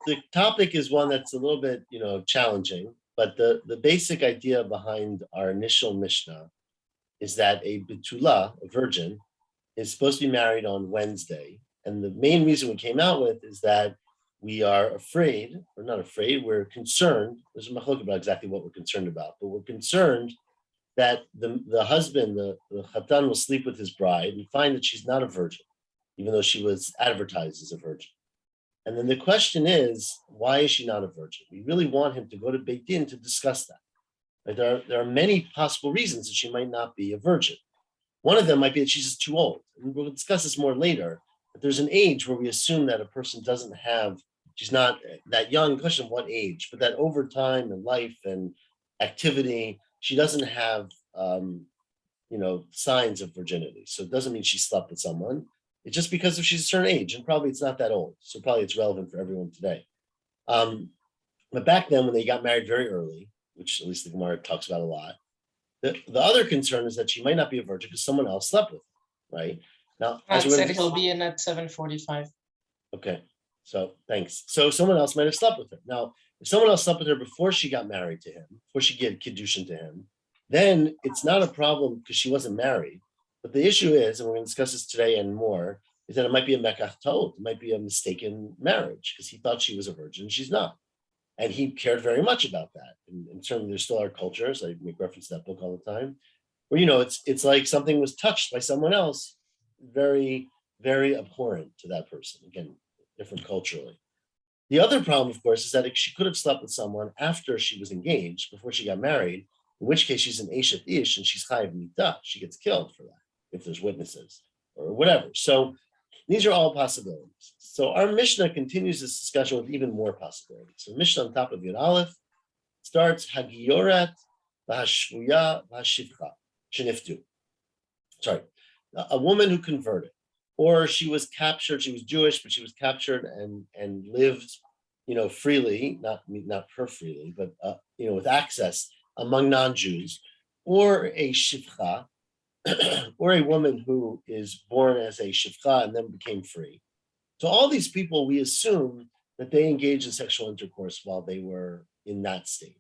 the topic is one that's a little bit, challenging, but the basic idea behind our initial Mishnah is that a betula, a virgin, is supposed to be married on Wednesday. And the main reason we came out with is that we are afraid, or not afraid, we're concerned. There's a machlok about exactly what we're concerned about, but we're concerned that the husband, the chatan, will sleep with his bride and find that she's not a virgin, even though she was advertised as a virgin. And then the question is, why is she not a virgin? We really want him to go to Beit Din to discuss that. Right? There are many possible reasons that she might not be a virgin. One of them might be that she's just too old. And we'll discuss this more later, but there's an age where we assume that a person doesn't have, she's not that young, question of what age, but that over time and life and activity, she doesn't have, signs of virginity. So it doesn't mean she slept with someone. It's just because if she's a certain age, and probably it's not that old. So probably it's relevant for everyone today. But back then, when they got married very early, which at least the Gemara talks about a lot, the other concern is that she might not be a virgin because someone else slept with her, right? Now, I said he'll be in at 7:45. Okay, so thanks. So someone else might have slept with her. Now, if someone else slept with her before she got married to him, before she gave kiddushin to him, then it's not a problem because she wasn't married. But the issue is, and we're going to discuss this today and more, is that it might be a mekach ta'ot. It might be a mistaken marriage because he thought she was a virgin. She's not. And he cared very much about that. And certainly there still are cultures, I make reference to that book all the time, where, it's like something was touched by someone else, very, very abhorrent to that person. Again, different culturally. The other problem, of course, is that she could have slept with someone after she was engaged, before she got married, in which case she's an Eshet Ish and she's chayav mitah. She gets killed for that if there's witnesses or whatever. So these are all possibilities. So our Mishnah continues this discussion with even more possibilities. So Mishnah on top of Yud Aleph starts Hagiyorat v'hashvuya v'hashivcha sheniftu. Sorry, a woman who converted, or she was captured. She was Jewish, but she was captured and lived, freely, not her freely, but with access among non-Jews, or a shivcha, or a woman who is born as a shivcha and then became free. So all these people, we assume that they engaged in sexual intercourse while they were in that state.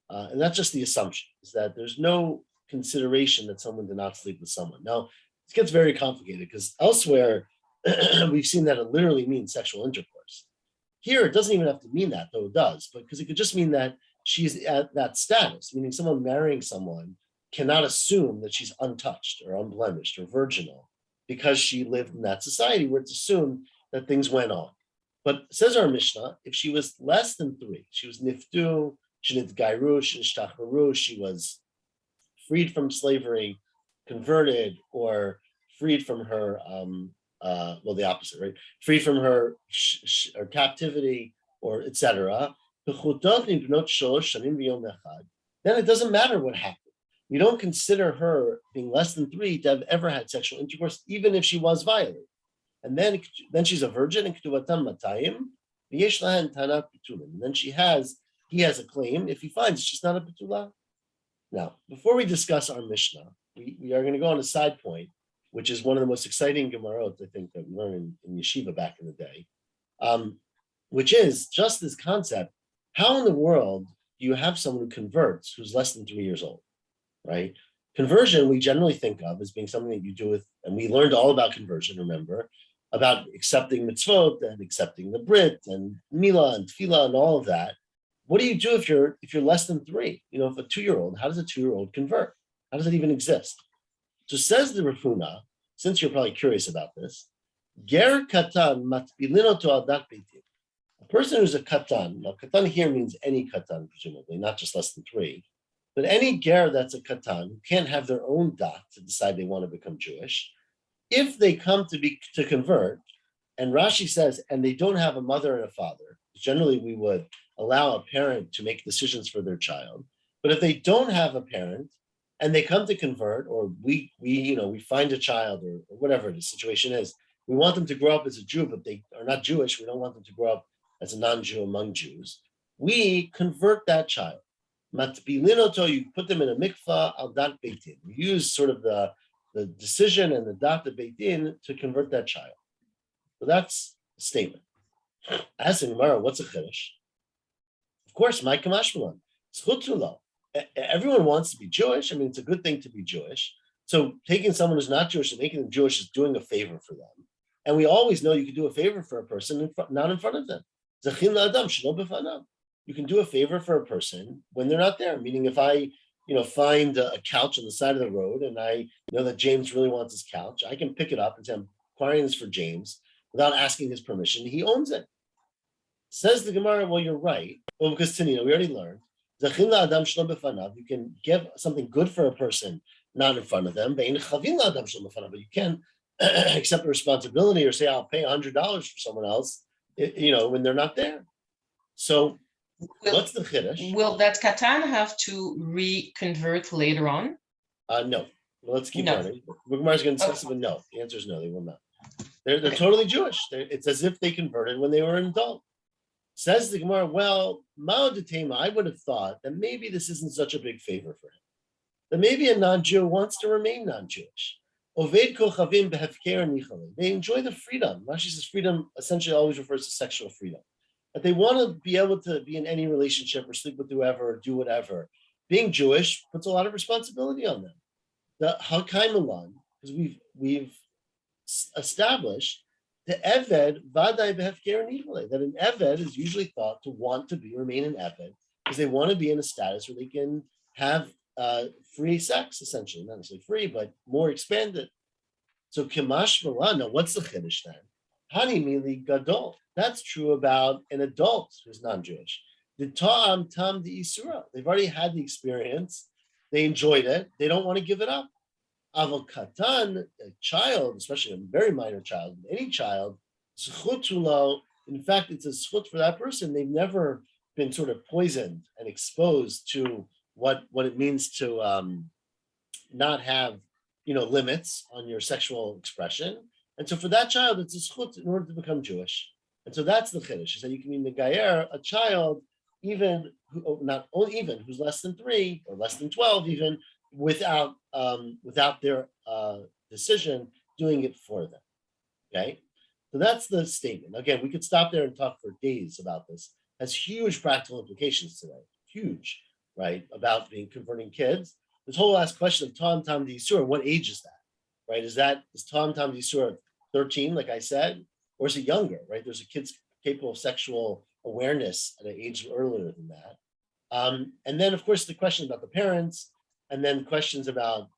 And that's just the assumption, is that there's no consideration that someone did not sleep with someone. Now, it gets very complicated because elsewhere, we've seen that it literally means sexual intercourse. Here, it doesn't even have to mean that, though it does, but because it could just mean that she's at that status, meaning someone marrying someone cannot assume that she's untouched or unblemished or virginal because she lived in that society where it's assumed that things went on. But says our Mishnah, if she was less than 3, she was niftu, shenit gairu, shenishtacharu, she was freed from slavery, converted, or freed from her, the opposite, right? Freed from her captivity, or etc. Then it doesn't matter what happened. We don't consider her being less than 3 to have ever had sexual intercourse, even if she was violated. And then she's a virgin, and then he has a claim if he finds she's not a betula. Now, before we discuss our Mishnah, we are going to go on a side point, which is one of the most exciting Gemarot, I think, that we learned in Yeshiva back in the day, which is just this concept. How in the world do you have someone who converts who's less than 3 years old, right? Conversion, we generally think of as being something that you do with, and we learned all about conversion, remember, about accepting mitzvot and accepting the Brit and Milah and Tefillah and all of that. What do you do if you're less than 3? If a 2-year-old, how does a 2-year-old convert? How does it even exist? So says the Rav Huna, since you're probably curious about this, ger katan matbilino to adat beitin. A person who's a katan, now katan here means any katan, presumably, not just less than 3, but any ger that's a katan who can't have their own dat to decide they want to become Jewish, if they come to convert, and Rashi says, and they don't have a mother and a father, generally we would allow a parent to make decisions for their child. But if they don't have a parent and they come to convert, or we find a child or whatever the situation is, we want them to grow up as a Jew, but they are not Jewish. We don't want them to grow up as a non-Jew among Jews. We convert that child. Matbilinoto, you put them in a mikvah al dat beitin. You use sort of the decision and the dat of beitin to convert that child. So that's a statement. Asking Gemara, what's a chiddush? Of course, my kamashmalan. Zchutulo. Everyone wants to be Jewish. I mean, it's a good thing to be Jewish. So taking someone who's not Jewish and making them Jewish is doing a favor for them. And we always know you can do a favor for a person not in front of them. Zachin la'adam shelo b'fanav. You can do a favor for a person when they're not there. Meaning, if I, find a couch on the side of the road and I know that James really wants his couch, I can pick it up and say, I'm acquiring this for James without asking his permission. He owns it. Says the Gemara, well, you're right. Well, because we already learned. You can give something good for a person not in front of them, but you can't accept the responsibility or say, I'll pay $100 for someone else, when they're not there. So what's the chiddush? Will that katan have to reconvert later on? No. Well, let's keep running. Gemara's going to discuss it, but no. The answer is no, they will not. They're totally Jewish. It's as if they converted when they were an adult. Says the Gemara, well, Mao de Tema, I would have thought that maybe this isn't such a big favor for him. That maybe a non-Jew wants to remain non-Jewish. Oved kochavim behefker nichale. They enjoy the freedom. Rashi says freedom essentially always refers to sexual freedom. That they want to be able to be in any relationship or sleep with whoever, or do whatever. Being Jewish puts a lot of responsibility on them. The Hakay Milan, because we've established the Eved Vaday behefker nichale, that an Eved is usually thought to want to remain an Eved because they want to be in a status where they can have free sex, essentially, not necessarily free, but more expanded. So Kimash Milana, what's the chiddush then? Hani mili gadol. That's true about an adult who's non-Jewish. The ta'am tam the isura. They've already had the experience. They enjoyed it. They don't want to give it up. Aval katan, a child, especially a very minor child, any child, zchutulo. In fact, it's a zchut for that person. They've never been sort of poisoned and exposed to what it means to not have limits on your sexual expression. And so for that child, it's a zchut in order to become Jewish. And so that's the chiddush, is that you can be megayer a child, even who's less than 3 or less than 12, even without their decision, doing it for them. Okay, so that's the statement. Again, we could stop there and talk for days about this. It has huge practical implications today. Huge, right? About converting kids. This whole last question of Tom D'Isur, what age is that? Right? Is Tom D'Isur 13, like I said, or is it younger? Right? There's a kid's capable of sexual awareness at an age earlier than that. And then, of course, the question about the parents, and then questions about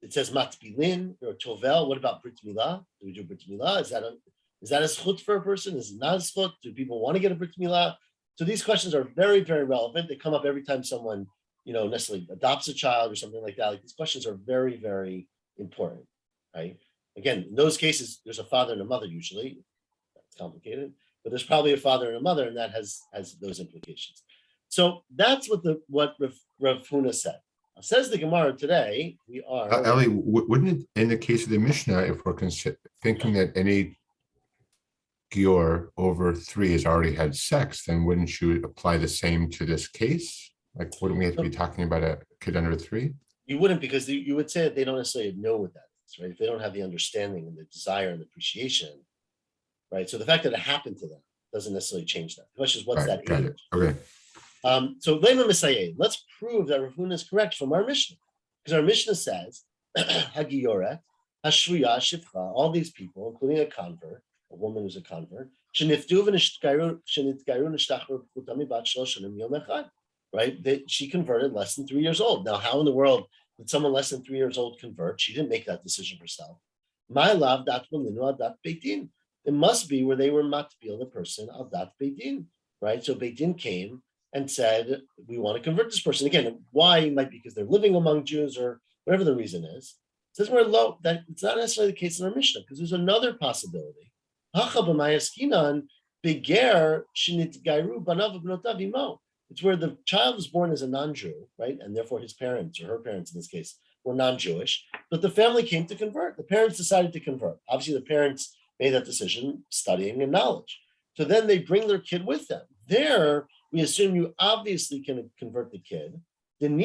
it says matbilin or tovel. What about brit milah? Do we do brit milah? Is that a zchut for a person? Is it not a zchut? Do people want to get a brit milah? So these questions are very, very relevant. They come up every time someone necessarily adopts a child or something like that. Like, these questions are very, very important, right? Again, in those cases, there's a father and a mother usually. That's complicated, but there's probably a father and a mother, and that has those implications. So that's what Rav Huna said. Now, says the Gemara today, we are... Eli, wouldn't it, in the case of the Mishnah, if we're thinking that any Gior over 3 has already had sex, then wouldn't you apply the same to this case? Like, wouldn't we have to be talking about a kid under 3? You wouldn't, because you would say that they don't necessarily know what that is, right? If they don't have the understanding and the desire and the appreciation, right? So the fact that it happened to them doesn't necessarily change that. The question is, what's that age? Okay. So let's prove that Rav Huna is correct from our Mishnah, because our Mishnah says Hagiyoret, Hashriya, Shifcha, all these people, including a convert, a woman who's a convert, right? She converted less than 3 years old. Now, how in the world did someone less than 3 years old convert? She didn't make that decision herself. My love, dat beitin. It must be where they were matbil the person of dat beitin, right? So beitin came and said, we want to convert this person. Again, why? Might be because they're living among Jews or whatever the reason is. It says we're low. That it's not necessarily the case in our Mishnah, because there's another possibility. It's where the child was born as a non-Jew, right? And therefore his parents, or her parents in this case, were non-Jewish, but the family came to convert. The parents decided to convert. Obviously, the parents made that decision studying and knowledge. So then they bring their kid with them. There, we assume you obviously can convert the kid. Because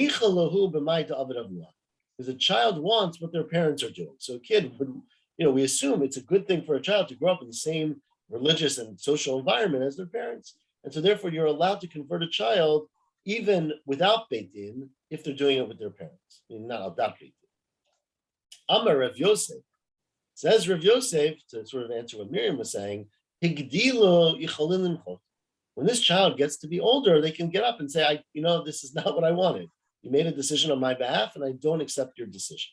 the child wants what their parents are doing. So a kid would, we assume it's a good thing for a child to grow up in the same religious and social environment as their parents. And so therefore you're allowed to convert a child even without Beit Din if they're doing it with their parents. I mean, not adopt Beit Din. Amar Rav Yosef, says Rav Yosef, to sort of answer what Miriam was saying, Higdilo yicholin limchot. When this child gets to be older, they can get up and say, this is not what I wanted. You made a decision on my behalf, and I don't accept your decision.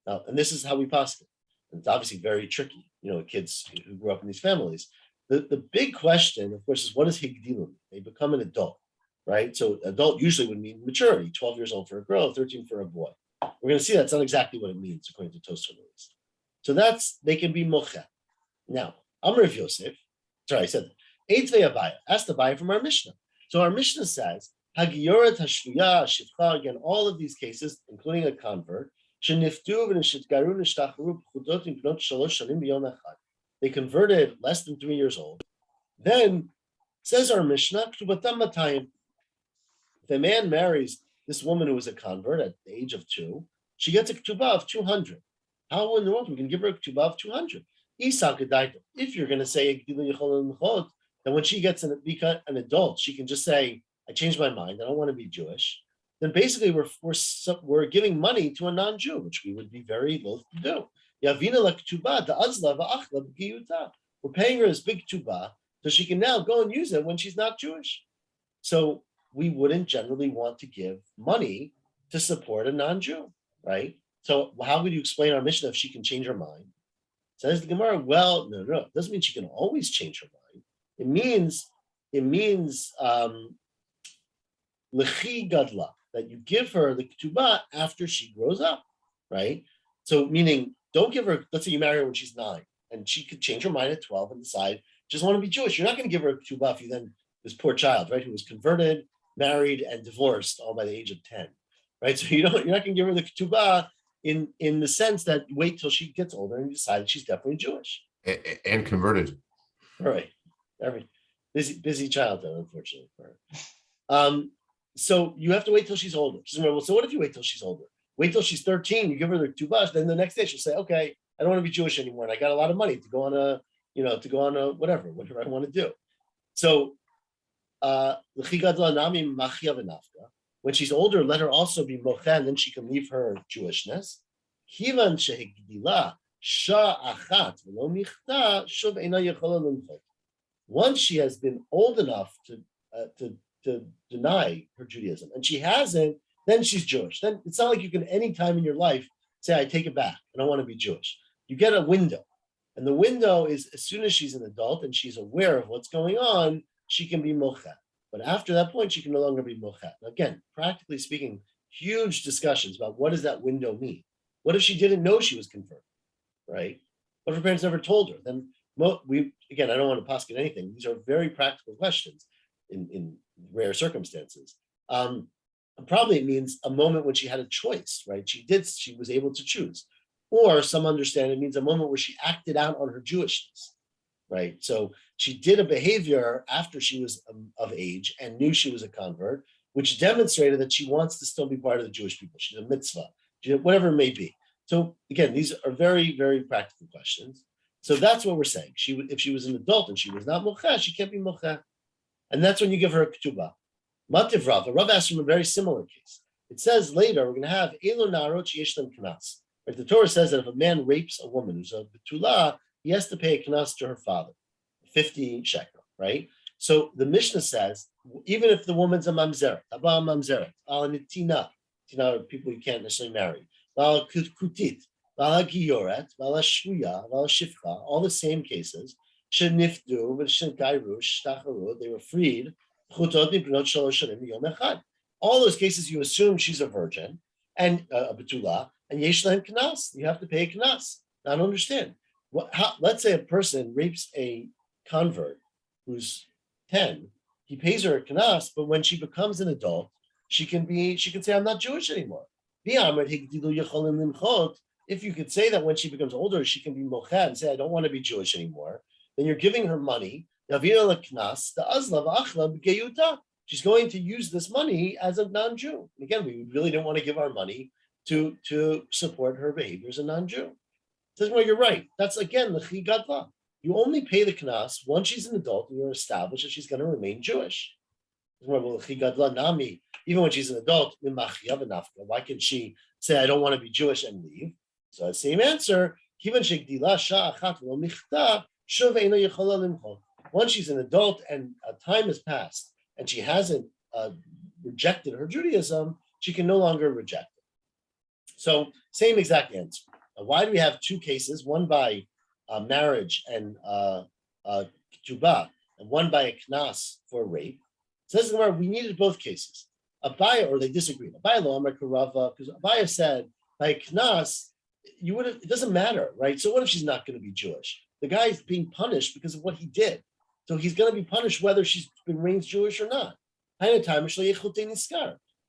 Now, and this is how we pass it. And it's obviously very tricky, kids who grew up in these families. The big question, of course, is what is higdilim mean? They become an adult, right? So adult usually would mean maturity, 12 years old for a girl, 13 for a boy. We're going to see that's not exactly what it means, according to Tosfos. So they can be mocha. Now, Amar Rav Yosef, sorry, I said that. Eitvei Abaya, asked Abaya from our Mishnah. So our Mishnah says, Hagiyoret Hashvuya Shifcha, again, all of these cases, including a convert, they converted less than 3 years old. Then says our Mishnah, if a man marries this woman who was a convert at the age of 2, she gets a ketubah of 200. How in the world we can give her a ketubah of 200? If you're going to say then when she gets an adult, she can just say, I changed my mind, I don't want to be Jewish. Then basically we're giving money to a non-Jew, which we would be very loath to do. We're paying her this big ketubah so she can now go and use it when she's not Jewish. So we wouldn't generally want to give money to support a non-Jew, right? So how would you explain our Mishnah if she can change her mind? Says the Gemara, well, no, it doesn't mean she can always change her mind. It means lechi gadla, that you give her the ketubah after she grows up, right? So meaning, don't give her, let's say you marry her when she's 9, and she could change her mind at 12 and decide, just want to be Jewish. You're not going to give her a ketubah if you then, this poor child, right, who was converted, married, and divorced all by the age of 10, right? So you're not going to give her the ketubah in the sense that you wait till she gets older and you decide she's definitely Jewish. And converted. Right. Every busy child, though, unfortunately. For her. So you have to wait till she's older. She's like, well, so what if you wait till she's older? Wait till she's 13, you give her the ketubah, then the next day she'll say, okay, I don't want to be Jewish anymore, and I got a lot of money to go on a whatever I want to do. So when she's older, let her also be mocha, and then she can leave her Jewishness. Once she has been old enough to deny her Judaism, and she hasn't, then she's Jewish. Then it's not like you can any time in your life say, I take it back, I don't want to be Jewish. You get a window. And the window is as soon as she's an adult and she's aware of what's going on, she can be mocha. But after that point, she can no longer be mocha. Again, practically speaking, huge discussions about what does that window mean? What if she didn't know she was converted, right? What if her parents never told her? Then I don't want to posket anything. These are very practical questions in rare circumstances. Probably it means a moment when she had a choice, right? She was able to choose. Or some understand it means a moment where she acted out on her Jewishness, right? So she did a behavior after she was of age and knew she was a convert, which demonstrated that she wants to still be part of the Jewish people. She's a mitzvah, whatever it may be. So again, these are very, very practical questions. So that's what we're saying. If she was an adult and she was not mocha, she can't be mocha. And that's when you give her a ketubah. Mativ Rav asked from a very similar case. It says later, we're going to have Elo Narot Yesh Lem Knas. Right? The Torah says that if a man rapes a woman who's a betulah, he has to pay a knas to her father, 50 shekel, right? So the Mishnah says, even if the woman's a mamzeret, abba mamzeret, al nitina, are people you can't necessarily marry, al kutit, al giyoret, al shvuya, al shifcha, all the same cases, shenifdu, v'shengairush, shtacharu, they were freed, all those cases you assume she's a virgin and a betulah, and yesh lahem knas, you have to pay a knas. I don't understand. Let's say a person rapes a convert who's 10, he pays her a knas, but when she becomes an adult, she can say, I'm not Jewish anymore. If you could say that when she becomes older, she can be mocha and say, I don't want to be Jewish anymore, then you're giving her money. She's going to use this money as a non-Jew. And again, we really don't want to give our money to support her behavior as a non-Jew. Says, well, you're right. That's again the chigadla. you only pay the knas once she's an adult and you're established that she's going to remain Jewish. Even when she's an adult, why can she say, I don't want to be Jewish and leave? So the same answer, once she's an adult and time has passed and she hasn't rejected her Judaism, she can no longer reject it. So same exact answer. Why do we have two cases, one by marriage and ketubah, and one by a knas for rape? Says the Gemara, we needed both cases. Abaya, or they disagreed. Abaya lo Amar Karava, because Abaya said by knas, you would have, it doesn't matter, right? So what if she's not going to be Jewish? The guy is being punished because of what he did. So he's going to be punished whether she's been raised Jewish or not. We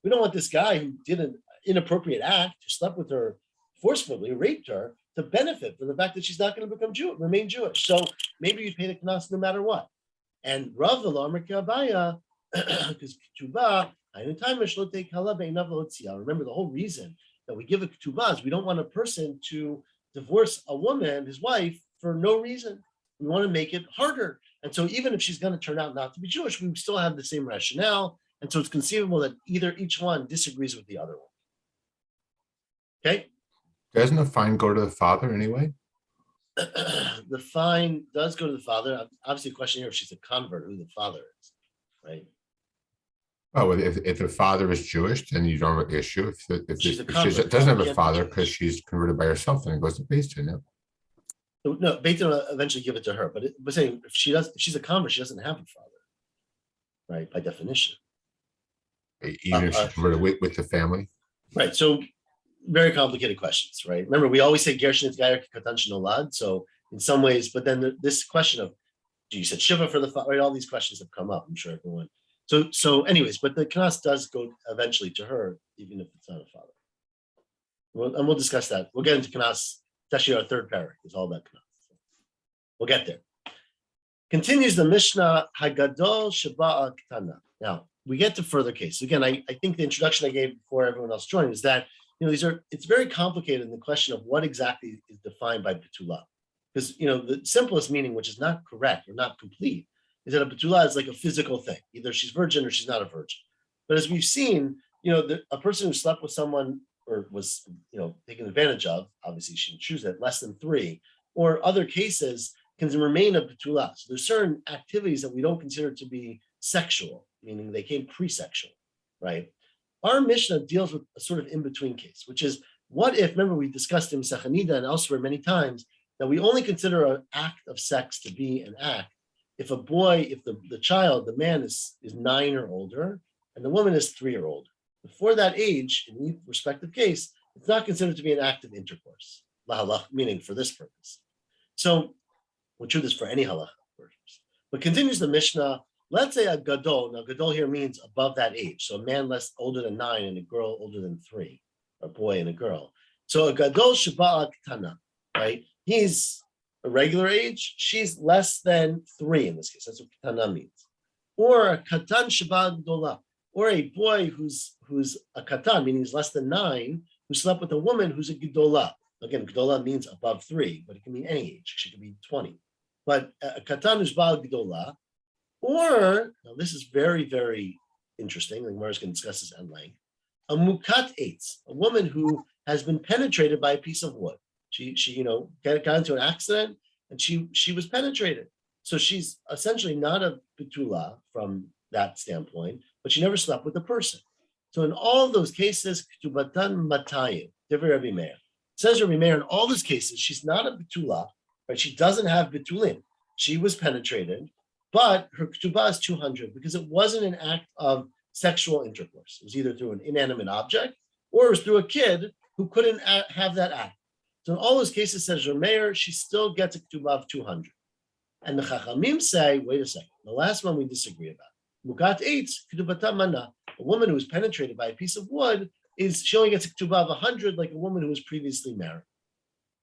don't want this guy who did an inappropriate act, who slept with her forcefully, raped her, to benefit from the fact that she's not going to become remain Jewish. So maybe you pay the knas no matter what. And Rav Amar Kabaya, because ketubah, remember the whole reason that we give a ketubah is we don't want a person to divorce a woman, his wife, for no reason. We want to make it harder. And so even if she's going to turn out not to be Jewish, we still have the same rationale. And so it's conceivable that each one disagrees with the other one. Okay? Doesn't the fine go to the father anyway? The fine does go to the father. Obviously, the question here if she's a convert, who the father is, right? Oh, well, if the father is Jewish, then you don't have an issue. If she doesn't have a father because she's converted by herself, then it goes to Beit Din. No, Beit Din will eventually give it to her. But saying if she's a convert, she doesn't have a father, right? By definition. Even if she's converted with the family. Right. So very complicated questions, right? Remember, we always say Gershon is Gayer Katan Shnolad. So in some ways, but then this question of, do you said Shiva for the father? Right? All these questions have come up. I'm sure everyone. So anyways, but the knas does go eventually to her, even if it's not a father. And we'll discuss that. We'll get into knas. It's actually our third parak. It's all about knas. So we'll get there. Continues the Mishnah, Hagadol Shaba'a Ktana. Now, we get to further cases. Again, I think the introduction I gave before everyone else joined is that, it's very complicated in the question of what exactly is defined by Betulah. Because, the simplest meaning, which is not correct or not complete, is that a Betulah is like a physical thing. Either she's virgin or she's not a virgin. But as we've seen, a person who slept with someone or was, taken advantage of, obviously she didn't choose it, less than 3, or other cases can remain a Betulah. So there's certain activities that we don't consider to be sexual, meaning they came pre-sexual, right? Our Mishnah deals with a sort of in-between case, which is what if, remember we discussed in Sechanida and elsewhere many times, that we only consider an act of sex to be an act if the child, the man is 9 or older, and the woman is 3 or older. Before that age, in each respective case, it's not considered to be an act of intercourse, meaning for this purpose. So we'll do this for any halacha purpose. But continues the Mishnah, let's say a gadol. Now, gadol here means above that age. So a man older than 9 and a girl older than 3, a boy and a girl. So a gadol shaba'a ktana, right? He's a regular age. She's less than 3 in this case. That's what ktana means. Or a katan shaba'a gdola, or a boy who's a katan, meaning he's less than 9, who slept with a woman who's a gdola. Again, gdola means above 3, but it can mean any age. She could be 20. But a katan who's ba'al gdola. Or, now this is very, very interesting, the Gemara is going to discuss this at length, a mukat eitz, a woman who has been penetrated by a piece of wood. She got into an accident and she was penetrated. So she's essentially not a betula from that standpoint, but she never slept with a person. So in all those cases, ketubatan matayim, divrei Rabbi Meir. Says Rabbi Meir, in all those cases, she's not a betula, right? She doesn't have betulim. She was penetrated, but her ketubah is 200 because it wasn't an act of sexual intercourse. It was either through an inanimate object or it was through a kid who couldn't have that act. So in all those cases, says Rameir, she still gets a ketubah of 200. And the Chachamim say, wait a second, the last one we disagree about. Mukat eitz, ketubata mana. A woman who was penetrated by a piece of wood, she only gets a ketubah of 100 like a woman who was previously married.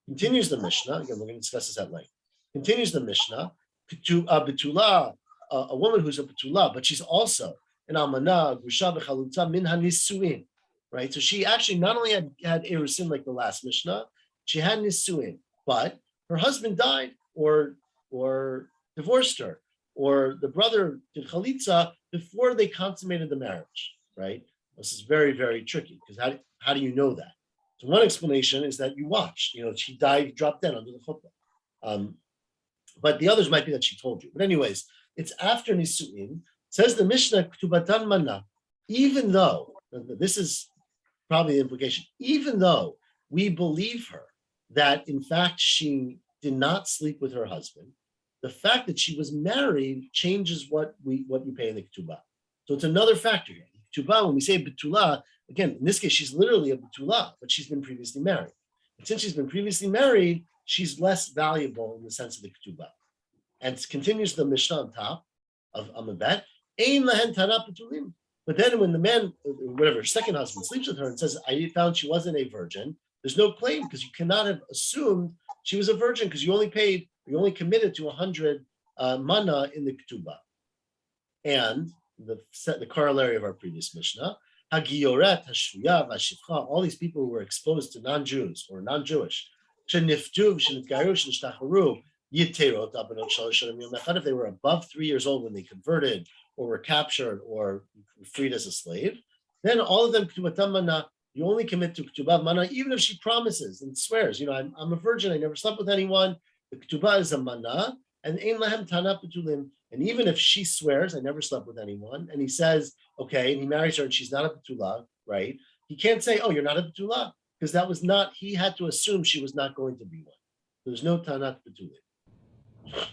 Continues the Mishnah, again, we're going to discuss this at length. Continues the Mishnah, betula, a woman who's a betula, but she's also an almana, grusha v'chalutza min hanisuin, right? So she actually not only had erusin like the last Mishnah, she had nisuin, but her husband died, or or divorced her, or the brother did chalitza before they consummated the marriage, right? This is very, very tricky because how do you know that? So one explanation is that you watched, she died, dropped dead under the chuppah. But the others might be that she told you. But anyways, it's after Nisu'in. Says the Mishnah, Ketubatan Mana, even though, this is probably the implication, even though we believe her that in fact she did not sleep with her husband, the fact that she was married changes what you pay in the ketubah. So it's another factor here. Ketubah, when we say betula, again, in this case, she's literally a betula, but she's been previously married. And since she's been previously married, she's less valuable in the sense of the ketubah. And it continues the Mishnah on top of Amabet, Ein lahen tana betulim. But then when the man, whatever, second husband sleeps with her and says, I found she wasn't a virgin, there's no claim because you cannot have assumed she was a virgin because you only committed to 100 mana in the ketubah. And the corollary of our previous Mishnah, Hagioret, Hashvuya, Vashivcha, all these people who were exposed to non-Jews or non-Jewish, Sheniftu, Shenitgaru, Shenishtacharu, Yiterot, Abanot Shalosh Shalom Yom Echad, if they were above 3 years old when they converted or were captured or freed as a slave, then all of them Ketubatam Mana, you only commit to Ketubah Mana, even if she promises and swears, I'm a virgin, I never slept with anyone. The Ketubah is a Mana, and Ein Lahem Tana Betulim. And even if she swears, I never slept with anyone, and he says, okay, and he marries her and she's not a Betulah, right? He can't say, oh, you're not a Betulah, because that was not, he had to assume she was not going to be one. There's no Tanat Betulim.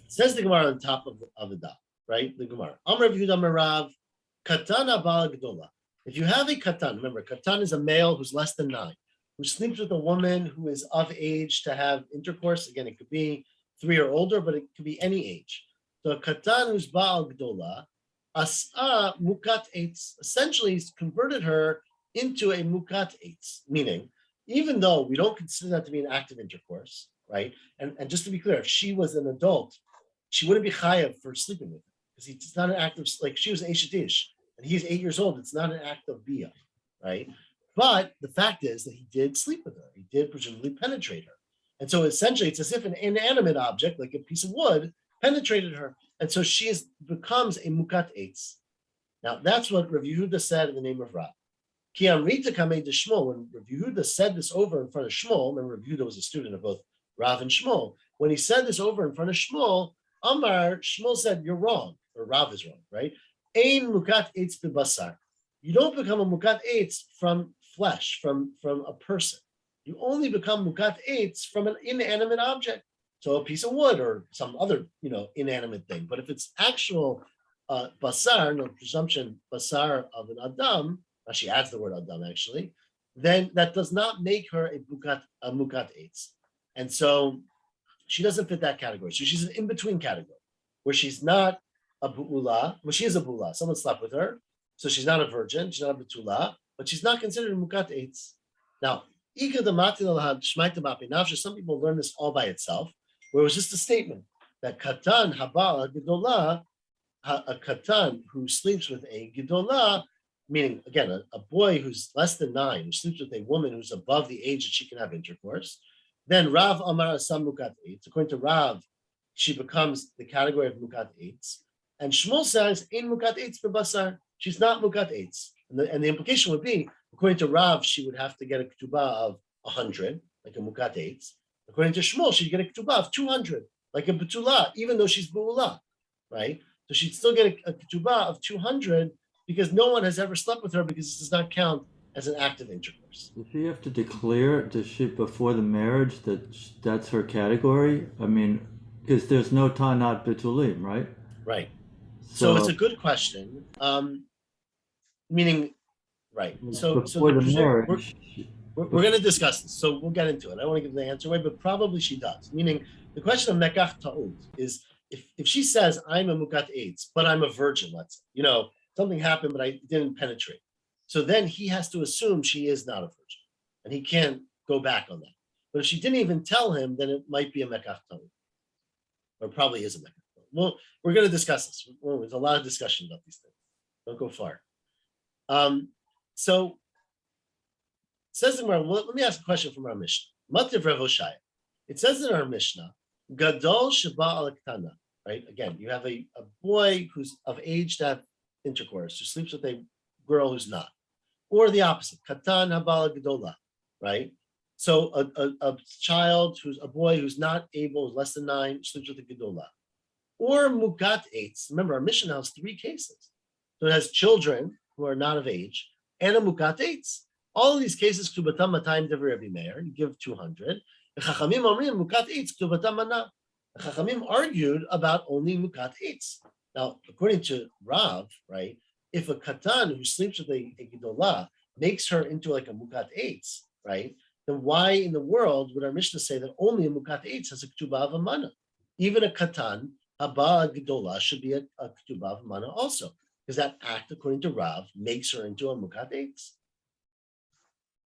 Says the Gemara on top of the dot, right? The Gemara. Amar Yehuda Merav, Katana Bala Gdola. If you have a katan, remember, katan is a male who's less than 9, who sleeps with a woman who is of age to have intercourse. Again, it could be 3 or older, but it could be any age. So a katan who's ba'al gdola, as'a mukat eitz, essentially he's converted her into a mukat eitz, meaning, even though we don't consider that to be an act of intercourse, right? And just to be clear, if she was an adult, she wouldn't be chayav for sleeping with him, because it's not an act of, like, she was an Eishadish, and he's 8 years old. It's not an act of bia, right? But the fact is that he did sleep with her. He did presumably penetrate her. And so essentially it's as if an inanimate object, like a piece of wood, penetrated her. And so she becomes a mukat eitz. Now that's what Rav Yehuda said in the name of Rav. Ki amrita kamei de Shmuel, when Rav Yehuda said this over in front of Shmuel, remember Rav Yehuda was a student of both Rav and Shmuel. When he said this over in front of Shmuel, Amar, Shmuel said, you're wrong, or Rav is wrong, right? Ein mukat eitz bebasar. You don't become a mukat eitz from flesh, from a person. You only become mukat eitz from an inanimate object. So a piece of wood or some other, inanimate thing. But if it's actual basar, no presumption, basar of an adam, she adds the word adam actually, then that does not make her a mukat eitz. And so she doesn't fit that category. So she's an in-between category where she's not a bu'ula, well, she is a bu'ula. Someone slept with her, so she's not a virgin, she's not a betula, but she's not considered a mukat eitz. Now, some people learn this all by itself, where it was just a statement that katan haba gedola, a katan who sleeps with a gedola, meaning again a boy who's less than 9, who sleeps with a woman who's above the age that she can have intercourse. Then Rav Amar Asam mukat eitz. According to Rav, she becomes the category of mukat eitz. And Shmuel says, "In mukat eitz bebasar." She's not mukat eitz, and the implication would be, according to Rav, she would have to get a ketubah of 100, like a mukat eitz. According to Shmuel, she'd get a ketubah of 200, like a betula, even though she's bu'ula, right? So she'd still get a ketubah of 200 because no one has ever slept with her, because this does not count as an act of intercourse. Does she have to declare, before the marriage, that's her category? I mean, because there's no tanat betulim, right? Right. So it's a good question. Meaning, right. So before the marriage, we're going to discuss this, so we'll get into it. I don't want to give the answer away, but probably she does. Meaning, the question of mekach ta'ud is if she says, I'm a mukat eitz, but I'm a virgin, let's say, something happened, but I didn't penetrate. So then he has to assume she is not a virgin, and he can't go back on that. But if she didn't even tell him, then it might be a mekach ta'ud, or probably is a mekach ta'ud. Well, we're going to discuss this. There's a lot of discussion about these things. Don't go far. So it says in our, let me ask a question from our Mishnah. Mativ Rav Hoshaya. It says in our Mishnah Gadol sheba al ktana, right? Again, you have a boy who's of age to have intercourse, who sleeps with a girl who's not. Or the opposite, katan habal gedola, right? So a child who's a boy who's not able, who's less than 9, sleeps with a gedola. Or mugat eitz. Remember, our mission now has 3 cases. So it has children who are not of age and a mugat eitz. All of these cases, ktubatam matayim devar Rebbe Meir, you give 200. The Chachamim omrim mugat eitz ktubatam mana. The Chachamim argued about only mugat eitz. Now, according to Rav, right, if a katan who sleeps with a gedolah makes her into like a mukat eitz, right, then why in the world would our Mishnah say that only a mukat eitz has a ketubah of a mana? Even a katan, haba gedolah, should be a ketubah of a mana also, because that act, according to Rav, makes her into a mukat eitz.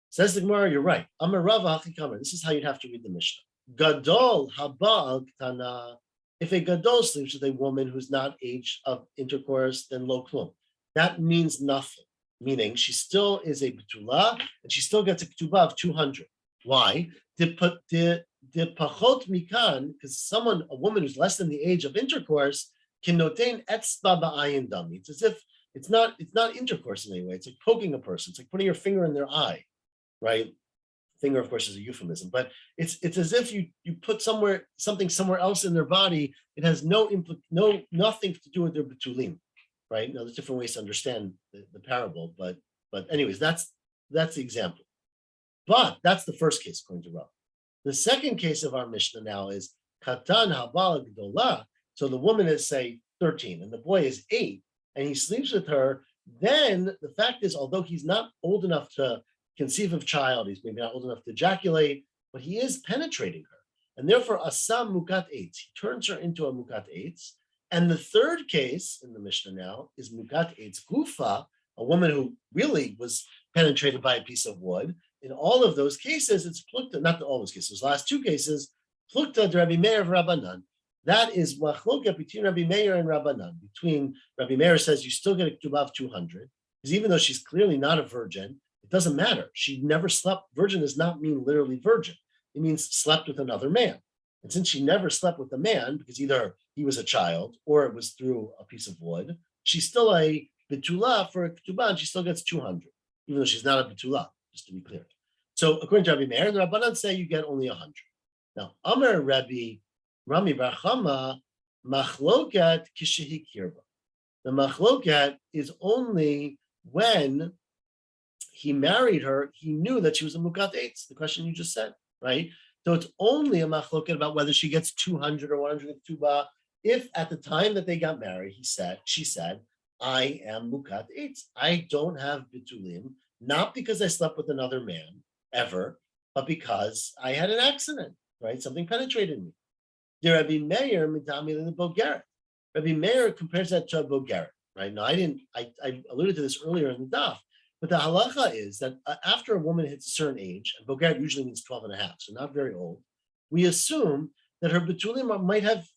Says the Gemara, you're right. Amar Rav hachikamer. This is how you'd have to read the Mishnah. Gadol haba ketana. If a gadol sleeps with a woman who's not age of intercourse, then lo klum. That means nothing, meaning she still is a betula and she still gets a ketubah of 200. Why? The pachot mikan, because a woman who's less than the age of intercourse can notain etzba ba'ayin dami. It's as if it's not intercourse in any way. It's like poking a person. It's like putting your finger in their eye, right? Finger, of course, is a euphemism, but it's as if you put something somewhere else in their body. It has nothing to do with their betulim. Right now, there's different ways to understand the parable, but anyways, that's the example. But that's the first case according to Rav. The second case of our Mishnah now is katan habal gedolah. So the woman is say 13 and the boy is 8, and he sleeps with her. Then the fact is, although he's not old enough to conceive of child, he's maybe not old enough to ejaculate, but he is penetrating her, and therefore asam mukat eitz. He turns her into a mukat eitz. And the third case in the Mishnah now is mukat eitz gufa, a woman who really was penetrated by a piece of wood. In all of those cases, it's plukta, not all those cases, those last 2 cases, plukta de Rabbi Meir of Rabbanan. That is machloket between Rabbi Meir and Rabbanan. Between Rabbi Meir says you still get a ketubah of 200, because even though she's clearly not a virgin, it doesn't matter. She never slept. Virgin does not mean literally virgin. It means slept with another man. And since she never slept with a man, because either he was a child or it was through a piece of wood, she's still a betula for a ketubah, and she still gets 200, even though she's not a betula, just to be clear. So according to Rabbi Meir, the Rabbanan say you get only 100. Now, Amar Rabbi Rami Bar Chama, machloket kishehi kirba. The machloket is only when he married her, he knew that she was a mukat eitz, the question you just said, right? So it's only a machloket about whether she gets 200 or 100 ketubah if at the time that they got married, she said, I am mukat eitz. I don't have bitulim, not because I slept with another man ever, but because I had an accident, right? Something penetrated me. The Rabbi Meir midami the bogeret. Rabbi Meir compares that to a bogeret, right? Now I alluded to this earlier in the daf, but the halacha is that after a woman hits a certain age, and bogeret usually means 12 and a half, so not very old, we assume that her betulim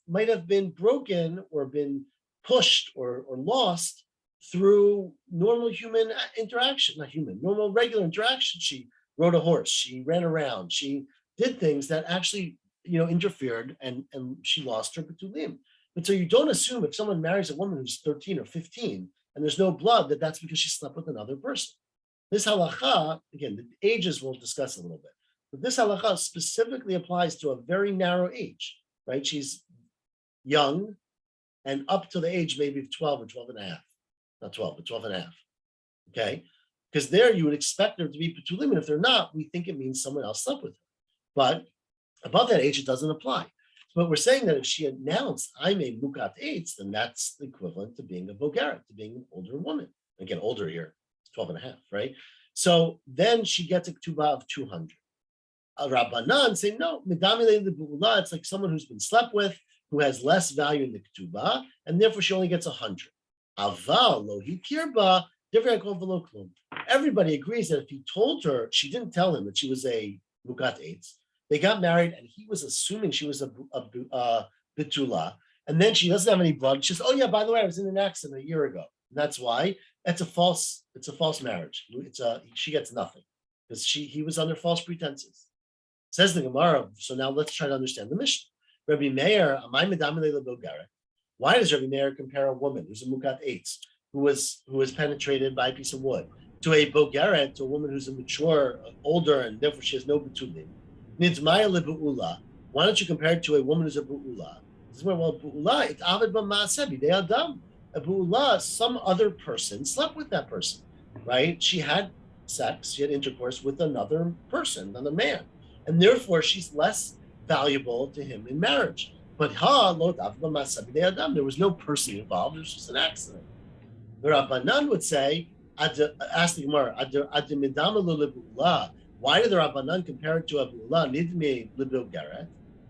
might have been broken or been pushed or lost through normal human interaction, normal regular interaction. She rode a horse, she ran around, she did things that actually interfered, and she lost her betulim. But so you don't assume if someone marries a woman who's 13 or 15 and there's no blood, that's because she slept with another person. This halacha, again, the ages we'll discuss a little bit, but this halacha specifically applies to a very narrow age, right? She's young and up to the age maybe of 12 or 12 and a half. Not 12, but 12 and a half. Okay? Because there you would expect there to be betulim, and if they're not, we think it means someone else slept with her. But above that age, it doesn't apply. But we're saying that if she announced, I'm a mukat eitz, then that's the equivalent to being a bogeret, to being an older woman. Again, older here, 12 and a half, right? So then she gets a ketubah of 200. Rabbanan say, no, it's like someone who's been slept with, who has less value in the ketubah, and therefore she only gets 100. Aval lo hikirba, everybody agrees that if he told her, she didn't tell him that she was a mukat eitz. They got married, and he was assuming she was a betula, and then she doesn't have any blood. She says, "Oh yeah, by the way, I was in an accident a year ago." And that's why it's a false marriage. She gets nothing because he was under false pretenses. Says the Gemara. So now let's try to understand the Mishnah. Rabbi Meir, Amay Medamile Lebogeret. Why does Rabbi Meir compare a woman who's a Mukat Eitz, who was penetrated by a piece of wood, to a Bogeret, to a woman who's a mature, older, and therefore she has no betulim? Nidzmaya lebu'ula. Why don't you compare it to a woman who's a bu'ula? This is where, well, bu'ula, it's avid b'ma'aseh b'dei adam. A bu'ula, some other person slept with that person, right? She had sex, she had intercourse with another person, another man, and therefore she's less valuable to him in marriage. But there was no person involved, it was just an accident. The Rabbanan would say, ask the Gemara, why did the Rabbanan compare it to a bu'ula? Nidme lebogeret.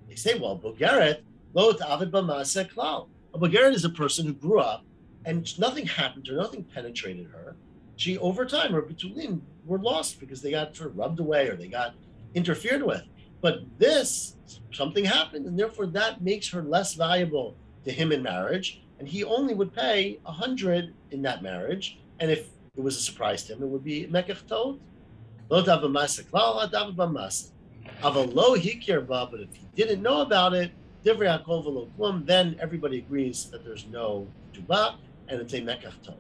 They say, well, bogeret, lo ta'avid b'maaseh klal. A bogeret is a person who grew up and nothing happened to her, nothing penetrated her. She, over time, her betulim were lost because they got sort of rubbed away or they got interfered with. But this, something happened, and therefore that makes her less valuable to him in marriage, and he only would pay 100 in that marriage, and if it was a surprise to him, it would be mekach tod. But if he didn't know about it, then everybody agrees that there's no ketubah, and it's a mekach tod.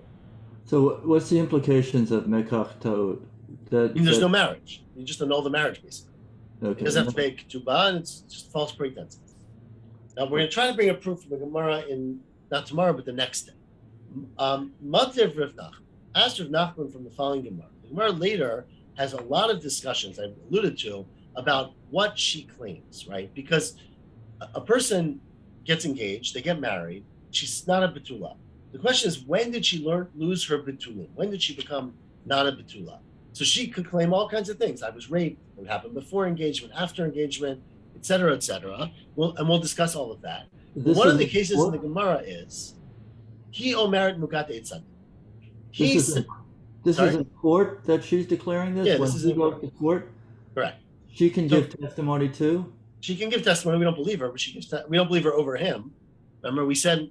So what's the implications of mekach tod? There's no marriage. You just annul the marriage, basically. Okay. He doesn't have to pay ketubah, and it's just false pretenses. Now we're going to try to bring a proof from the Gemara in not tomorrow, but the next day. Mativ Rav Nachman. Asked Rav Nachman from the following Gemara. The Gemara later has a lot of discussions I've alluded to about what she claims, right? Because a person gets engaged, they get married, she's not a betula. The question is, when did she lose her betulim? When did she become not a betula? So she could claim all kinds of things. I was raped. What happened before engagement, after engagement, et cetera, et cetera. We'll discuss all of that. One of the cases in the Gemara is he omeret mukat eitzad. This is in court that she's declaring this? Yeah, when this is she in goes to court? Correct. She can give testimony too? She can give testimony. We don't believe her, but we don't believe her over him. Remember, we said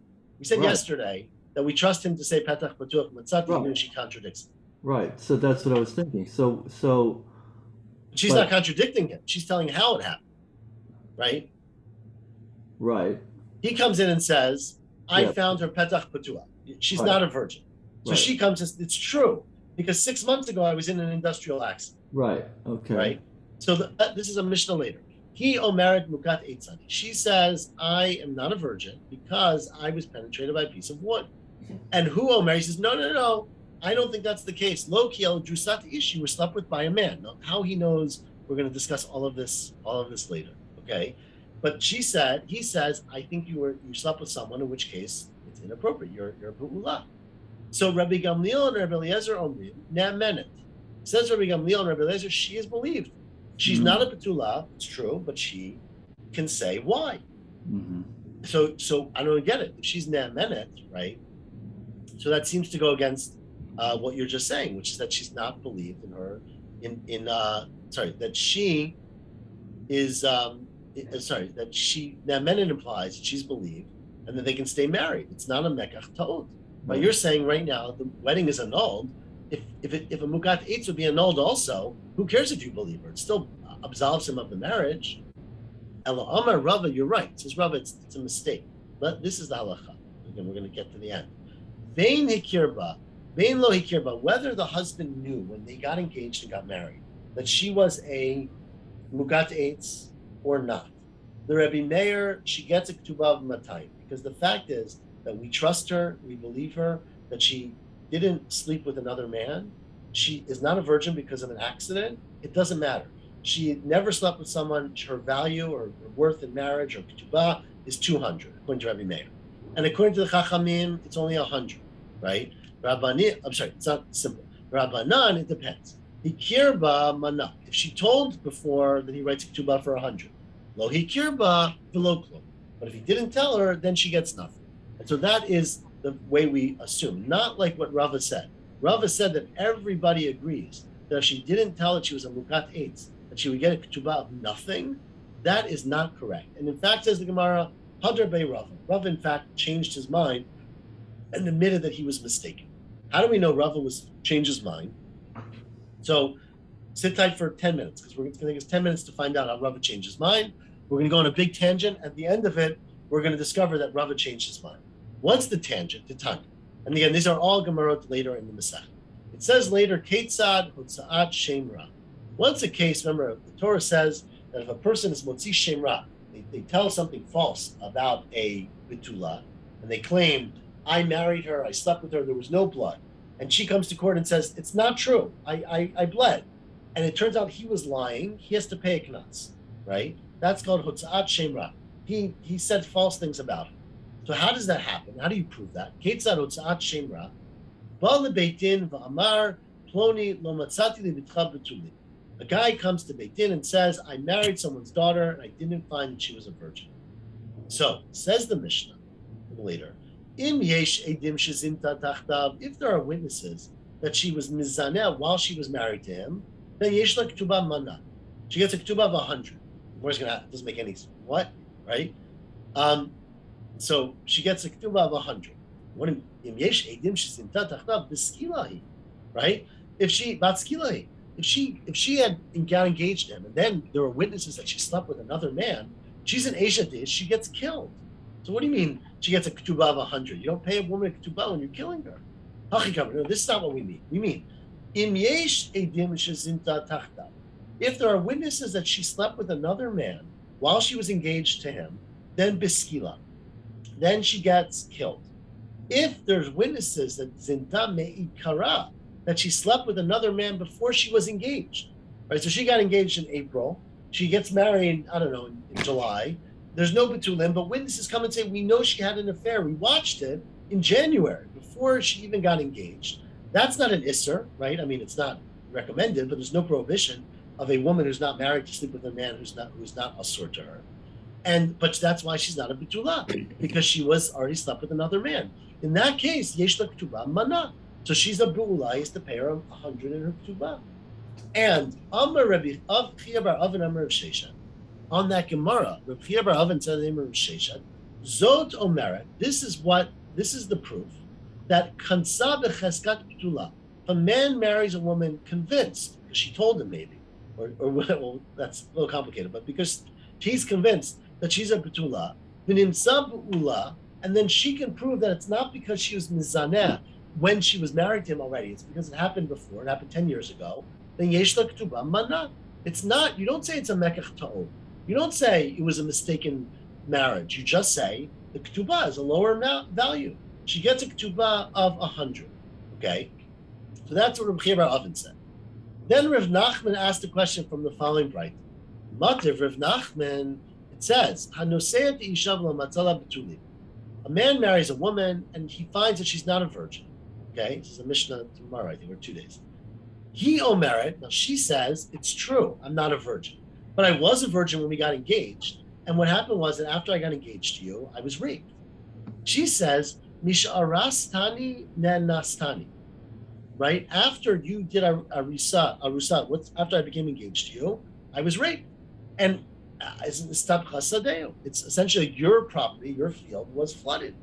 Right. yesterday that we trust him to say petach patuch matzati, Right. even if she contradicts him. Right. So that's what I was thinking. So She's not contradicting him. She's telling how it happened, right? right. He comes in and says, I Yeah. found her petach patua. She's Right. not a virgin. So Right. she comes and says, it's true, because 6 months ago I was in an industrial accident, Right. Okay. right? So this is a Mishnah later. He omeret mukat eitzadi. She says, I am not a virgin because I was penetrated by a piece of wood. And who omer? He says, no. I don't think that's the case. Lo kiel drusat ish, she was slept with by a man. Now, how he knows, we're going to discuss all of this later, okay? But he says, I think you slept with someone, in which case it's inappropriate. You're a bu'ula. So Rabbi Gamliel and Rabbi Eliezer omrim ne'amenet. Says Rabbi Gamliel and Rabbi Eliezer, she is believed. She's not a betula, it's true, but she can say why. Mm-hmm. So I don't get it. If she's ne'amenet, right? So that seems to go against what you're just saying, which is that she's not believed in her. That she is. That she ne'amenet implies that she's believed, and that they can stay married. It's not a mekach ta'od. But you're saying right now the wedding is annulled. If a mukat eitz would be annulled also, who cares if you believe her? It still absolves him of the marriage. Elo Amar Rava, you're right. It says Rava, it's a mistake. But this is the halacha. Again, we're going to get to the end. Vein hikirba, vein lo hikirba. Whether the husband knew when they got engaged and got married that she was a mukat eitz or not. The Rebbe Meir, she gets a ketubah of matayim, because the fact is that we trust her, we believe her, that she didn't sleep with another man. She is not a virgin because of an accident. It doesn't matter. She never slept with someone. Her value or worth in marriage or ketubah is 200, according to Rebbe Meir. And according to the Chachamim, it's only 100, right? It's not simple. Rabbanan, it depends. Hikirba mana. If she told before that he writes ketubah for 100, lo hikirba v'lo klum. But if he didn't tell her, then she gets nothing. And so that is the way we assume, not like what Rava said. Rava said that everybody agrees that if she didn't tell that she was a mukat eitz, that she would get a ketubah of nothing. That is not correct. And in fact, says the Gemara, Hadar Bei Rava. Rava, in fact, changed his mind and admitted that he was mistaken. How do we know Rava changed his mind? So sit tight for 10 minutes, because it's going to take us 10 minutes to find out how Rava changed his mind. We're going to go on a big tangent. At the end of it, we're going to discover that Rava changed his mind. What's the tangent? The Tanya. And again, these are all Gemarot later in the Masech. It says later, Ketzad Hotza'at Shem Ra. Once a case, remember, the Torah says that if a person is Motzi Shem Ra, they tell something false about a Betula, and they claim, I married her, I slept with her, there was no blood. And she comes to court and says, it's not true, I bled. And it turns out he was lying, he has to pay a knas, right? That's called Hotza'at Shem Ra. He said false things about her. So how does that happen? How do you prove that? Ketzad Hotza'at Shem Ra. A guy comes to Beit Din and says, I married someone's daughter and I didn't find that she was a virgin. So, says the Mishnah later, if there are witnesses that she was mizaneh while she was married to him, then yesh la ketubah mana. She gets a ketubah of 100. Where's going to doesn't make any sense. What? Right? So she gets a ketubah of 100. What right? If she had got engaged to him, and then there were witnesses that she slept with another man, she's an Asia dish, she gets killed. So what do you mean she gets a ketubah of 100? You don't pay a woman a ketubah when you're killing her. No, this is not what we mean. We mean if there are witnesses that she slept with another man while she was engaged to him, then biskila, then she gets killed. If there's witnesses that zinta me'ikara, that she slept with another man before she was engaged, right? So she got engaged in April. She gets married, I don't know, in July. There's no betulim, but witnesses come and say, we know she had an affair. We watched it in January before she even got engaged. That's not an isser, right? I mean, it's not recommended, but there's no prohibition of a woman who's not married to sleep with a man who's not asur to her. But that's why she's not a betula, because she was already slept with another man. In that case, yesh la ketubah mana. So she's a be'ula, he has to pay her 100 in her ketubah. And Amar Rabbi of Chia bar Avin Amar Rav Sheshet, on that Gemara, Rabbi Chia bar Avin said the name of Rav Sheshet, Zot Omeret, this is the proof that kansa b'cheskat betula. If a man marries a woman convinced, because she told him maybe, or well, that's a little complicated, but because he's convinced that she's a betula, v'nimsa be'ula, and then she can prove that it's not because she was mizaneh when she was married to him already, it's because it happened before, it happened 10 years ago, then yesh la ketubah mana. It's not, you don't say it's a mekach ta'od. You don't say it was a mistaken marriage. You just say the ketubah is a lower value. She gets a ketubah of 100. Okay? So that's what Reb Chia bar Avin said. Then Rav Nachman asked a question from the following bright. Mativ Rav Nachman, it says, Hanoseyat ishav lamatzala betulim. A man marries a woman and he finds that she's not a virgin. Okay? This is a Mishnah tomorrow, I think, or 2 days. He omeret, now she says, it's true, I'm not a virgin. But I was a virgin when we got engaged. And what happened was that after I got engaged to you, I was raped. She says, Mish'arastani nenastani. Right? After you did a risat, after I became engaged to you, I was raped. And it's essentially your property, your field was flooded.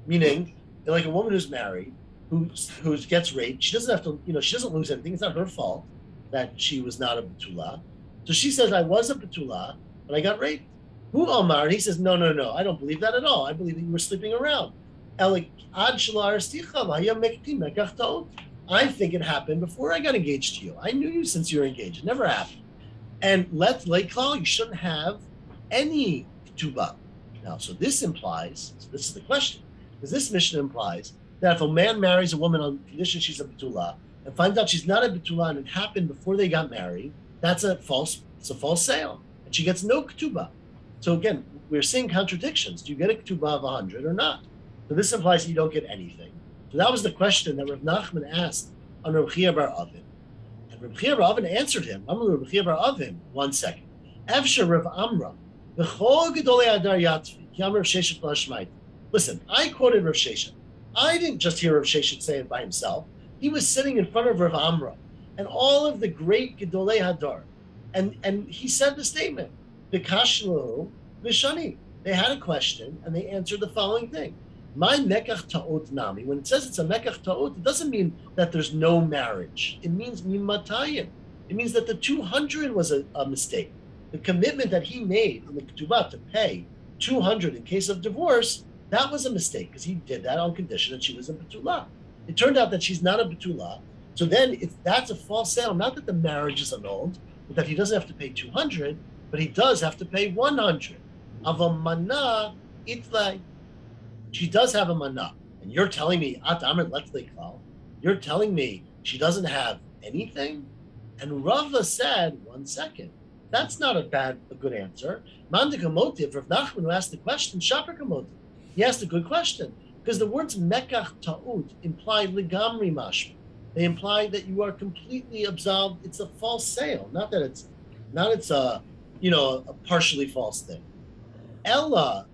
Meaning, like a woman who's married, who gets raped, she doesn't have to, she doesn't lose anything. It's not her fault that she was not a betula. So she says, I was a betula, but I got raped. Who Omar? And he says, no, I don't believe that at all. I believe that you were sleeping around. I think it happened before I got engaged to you. I knew you since you were engaged. It never happened. And you shouldn't have any ketubah. Now, so this is the question, because this Mishnah implies that if a man marries a woman on condition she's a betula and finds out she's not a betula and it happened before they got married, it's a false sale, and she gets no ketubah. So again, we're seeing contradictions. Do you get a ketubah of 100 or not? So this implies that you don't get anything. So that was the question that Rav Nachman asked on Rav Chia bar Avin. And Rav Chia bar Avin answered him. I'm Rav Chia bar Avin. 1 second. Efsher Rav Amra. B'chol gedolei adar yatvi. Ki Rav Sheshet la'ashmaiti. Listen, I quoted Rav Sheshet. I didn't just hear Rav Sheshet say it by himself. He was sitting in front of Rav Amra and all of the great gedolei hadar. And he said the statement, B'kashlu v'shani. They had a question and they answered the following thing. My mekach ta'ot nami, when it says it's a mekach ta'ot, it doesn't mean that there's no marriage. It means mimatayim. It means that the 200 was a mistake. The commitment that he made in the Ketubot to pay 200 in case of divorce, that was a mistake because he did that on condition that she was a Betula. It turned out that she's not a Betula. So then that's a false sale. Not that the marriage is annulled, but that he doesn't have to pay 200, but he does have to pay 100. Of a mana itlay. She does have a mana. And you're telling me, you're telling me she doesn't have anything? And Rava said, 1 second. That's not a good answer. Mandika motiv, Rav Nachman, who asked the question, Shapar motiv. He asked a good question because the words mekach ta'ut imply ligamri mashma. They imply that you are completely absolved. It's a false sale, not it's a partially false thing. Ella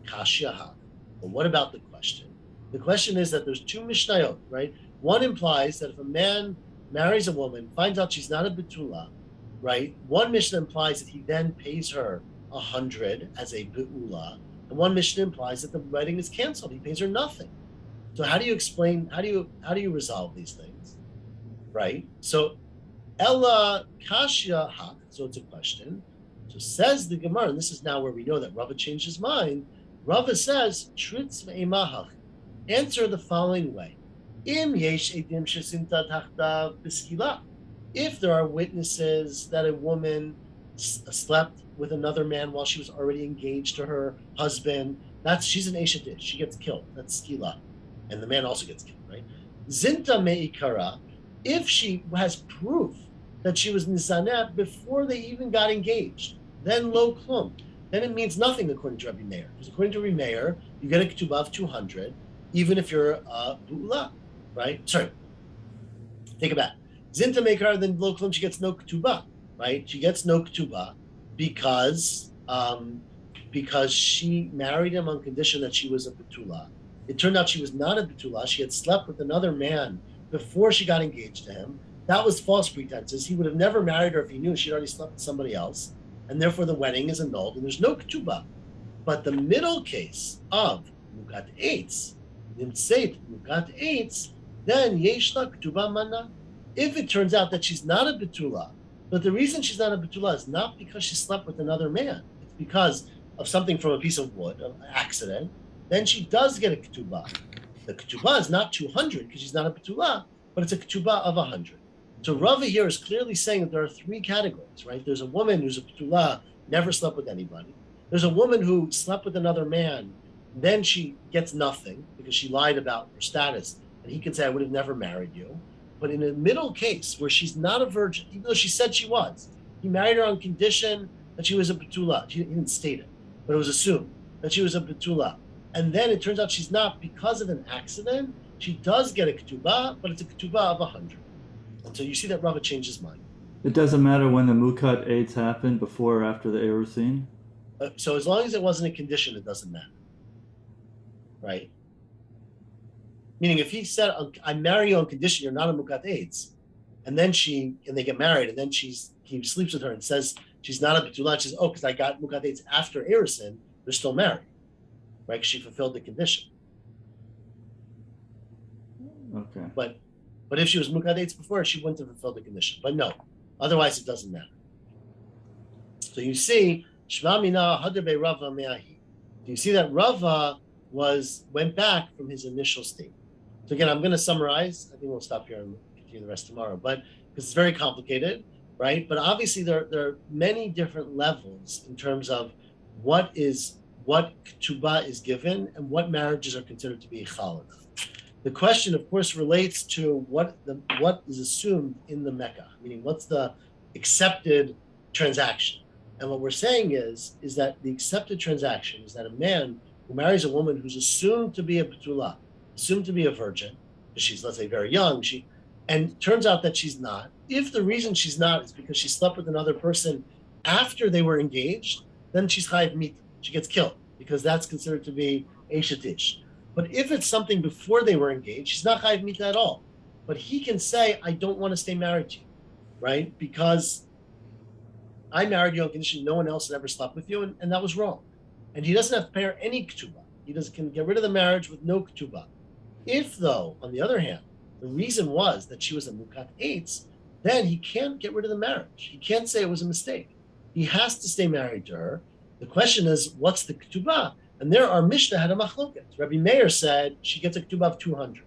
kashiaha. But what about the question? The question is that there's two mishnayot, right? One implies that if a man marries a woman, finds out she's not a betula, right? One mishnah implies that he then pays her 100 as a beula, and one mishnah implies that the wedding is canceled. He pays her nothing. So how do you explain? How do you resolve these things, right? So Ella Kashya Hak. So it's a question. So says the Gemara, and this is now where we know that Rava changed his mind. Rava says, Shritz ve'emahach. Answer the following way: Im yesh edim shesinta tachta b'skila. If there are witnesses that a woman slept with another man while she was already engaged to her husband, she's an eshet ish. She gets killed. That's skila, and the man also gets killed, right? Zinta meikara. If she has proof that she was nizaneh before they even got engaged, then lo klum. Then it means nothing according to Rabbi Meir. Because according to Rabbi Meir, you get a ketubah of 200, even if you're a bu'ula, right? Sorry, take it back. Zinta meikara, then lo klum, she gets no ketubah, right? She gets no ketubah because she married him on condition that she was a betula. It turned out she was not a betula. She had slept with another man before she got engaged to him. That was false pretenses. He would have never married her if he knew she'd already slept with somebody else, and therefore the wedding is annulled and there's no ketubah. But the middle case of mukat eitz, nimtzeit mukat eitz, then yesh la ketubah mana. If it turns out that she's not a betula, but the reason she's not a betula is not because she slept with another man. It's because of something from a piece of wood, an accident. Then she does get a ketubah. The ketubah is not 200 because she's not a betula, but it's a ketubah of 100. So Rava here is clearly saying that there are three categories, right? There's a woman who's a betula, never slept with anybody. There's a woman who slept with another man, then she gets nothing because she lied about her status, and he can say, I would have never married you. But in a middle case where she's not a virgin, even though she said she was, he married her on condition that she was a betula. He didn't state it, but it was assumed that she was a betula. And then it turns out she's not because of an accident. She does get a ketubah, but it's a ketubah of 100. And so you see that Rava changed his mind. It doesn't matter when the mukat eitz happened, before or after the erusin. So as long as it wasn't a condition, it doesn't matter, right? Meaning, if he said, "I marry you on condition you're not a mukat eitz," and then they get married, and then he sleeps with her and says she's not a betula, she says, "Oh, because I got mukat eitz after erusin," they're still married, right? Because she fulfilled the condition. Okay. But if she was mukat eitz before, she wouldn't have fulfilled the condition. But no, otherwise it doesn't matter. So you see, Shva mina hadarbe Rava me'ahi. Do you see that Rava went back from his initial state? So again, I'm going to summarize. I think we'll stop here and continue the rest tomorrow. But because it's very complicated, right? But obviously there are many different levels in terms of what ketubah is given and what marriages are considered to be challah. The question, of course, relates to what is assumed in the Mecca, meaning what's the accepted transaction. And what we're saying is that the accepted transaction is that a man who marries a woman who's assumed to be a betula, assumed to be a virgin, because she's, let's say, very young, and turns out that she's not. If the reason she's not is because she slept with another person after they were engaged, then she's chayiv mita. She gets killed because that's considered to be eshet ish. But if it's something before they were engaged, she's not chayiv mita at all. But he can say, I don't want to stay married to you, right? Because I married you on condition no one else had ever slept with you, and that was wrong. And he doesn't have to pay her any ketubah. He can get rid of the marriage with no ketubah. If, though, on the other hand, the reason was that she was a mukat eitz, then he can't get rid of the marriage. He can't say it was a mistake. he has to stay married to her. The question is, what's the ketubah? And there, our Mishnah had a machloket. Rabbi Meir said she gets a ketubah of 200.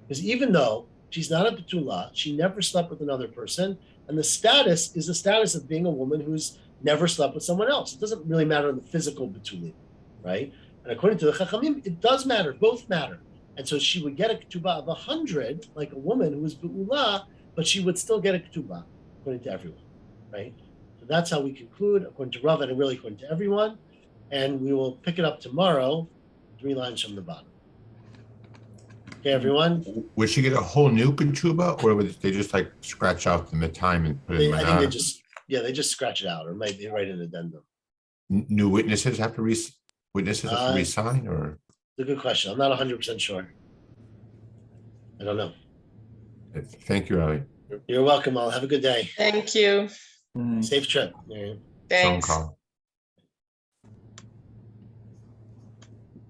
Because even though she's not a betula, she never slept with another person, and the status is the status of being a woman who's never slept with someone else. It doesn't really matter in the physical betulim, right? And according to the Chachamim, it does matter, both matter. And so she would get a ketubah of 100, like a woman who was be'ula, but she would still get a ketubah, according to everyone, right? So that's how we conclude, according to Rav, and really according to everyone. And we will pick it up tomorrow, 3 lines from the bottom. Okay, everyone? Would she get a whole new ketubah, or would they just like scratch out the time and put it in I think manana? they just scratch it out, or maybe they write an addendum. New witnesses have to resign, or? It's a good question. I'm not 100% sure. I don't know. Thank you, Ali. You're welcome all. Have a good day. Thank you. Thanks. Safe trip. Miriam. Phone Thanks. call.